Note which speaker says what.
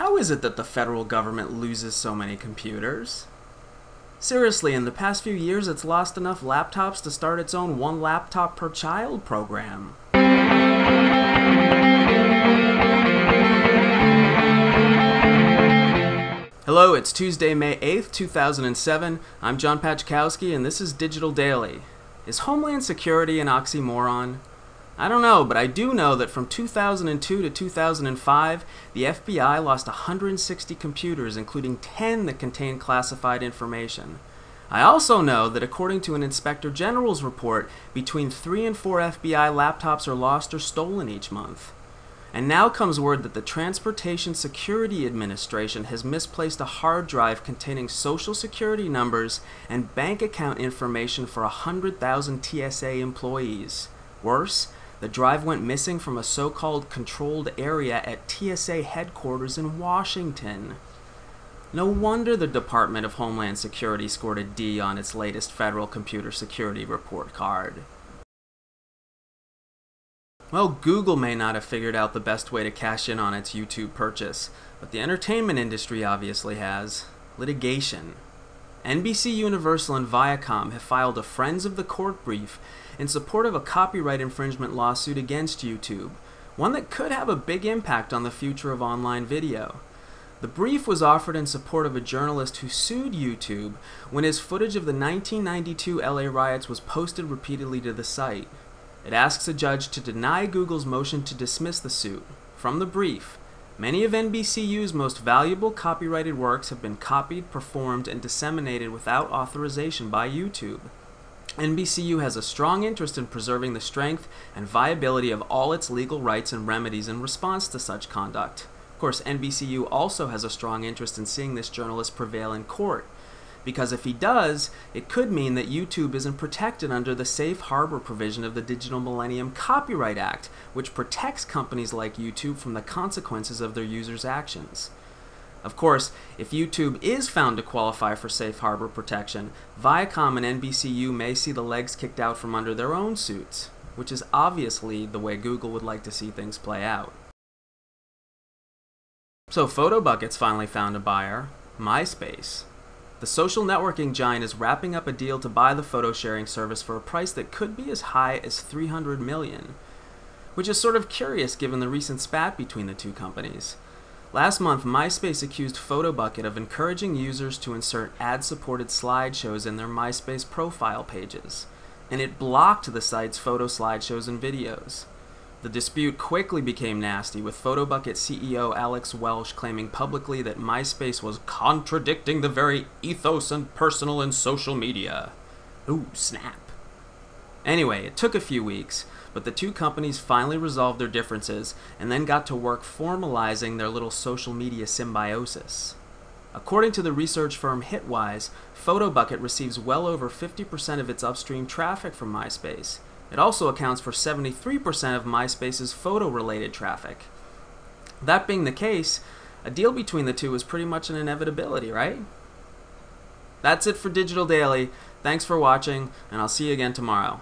Speaker 1: How is it that the federal government loses so many computers? Seriously, in the past few years it's lost enough laptops to start its own one laptop per child program. Hello, it's Tuesday, May 8th, 2007. I'm John Pachkowski and this is Digital Daily. Is Homeland Security an oxymoron? I don't know, but I do know that from 2002 to 2005, the FBI lost 160 computers, including 10 that contained classified information. I also know that according to an Inspector General's report, between 3 and 4 FBI laptops are lost or stolen each month. And now comes word that the Transportation Security Administration has misplaced a hard drive containing social security numbers and bank account information for 100,000 TSA employees. Worse, the drive went missing from a so-called controlled area at TSA headquarters in Washington. No wonder the Department of Homeland Security scored a D on its latest Federal Computer Security Report card. Well, Google may not have figured out the best way to cash in on its YouTube purchase, but the entertainment industry obviously has. Litigation. NBC Universal and Viacom have filed a Friends of the Court brief in support of a copyright infringement lawsuit against YouTube, one that could have a big impact on the future of online video. The brief was offered in support of a journalist who sued YouTube when his footage of the 1992 LA riots was posted repeatedly to the site. It asks a judge to deny Google's motion to dismiss the suit. From the brief, many of NBCU's most valuable copyrighted works have been copied, performed, and disseminated without authorization by YouTube. NBCU has a strong interest in preserving the strength and viability of all its legal rights and remedies in response to such conduct. Of course, NBCU also has a strong interest in seeing this journalist prevail in court, because if he does, it could mean that YouTube isn't protected under the safe harbor provision of the Digital Millennium Copyright Act, which protects companies like YouTube from the consequences of their users' actions. Of course, if YouTube is found to qualify for safe harbor protection, Viacom and NBCU may see the legs kicked out from under their own suits, which is obviously the way Google would like to see things play out. So PhotoBucket's finally found a buyer, MySpace. The social networking giant is wrapping up a deal to buy the photo sharing service for a price that could be as high as $300 million, which is sort of curious given the recent spat between the two companies. Last month, MySpace accused PhotoBucket of encouraging users to insert ad-supported slideshows in their MySpace profile pages, and it blocked the site's photo slideshows and videos. The dispute quickly became nasty, with PhotoBucket CEO Alex Welch claiming publicly that MySpace was contradicting the very ethos and personal and social media. Ooh, snap. Anyway, it took a few weeks, but the two companies finally resolved their differences and then got to work formalizing their little social media symbiosis. According to the research firm Hitwise, PhotoBucket receives well over 50% of its upstream traffic from MySpace. It also accounts for 73% of MySpace's photo-related traffic. That being the case, a deal between the two is pretty much an inevitability, right? That's it for Digital Daily. Thanks for watching, and I'll see you again tomorrow.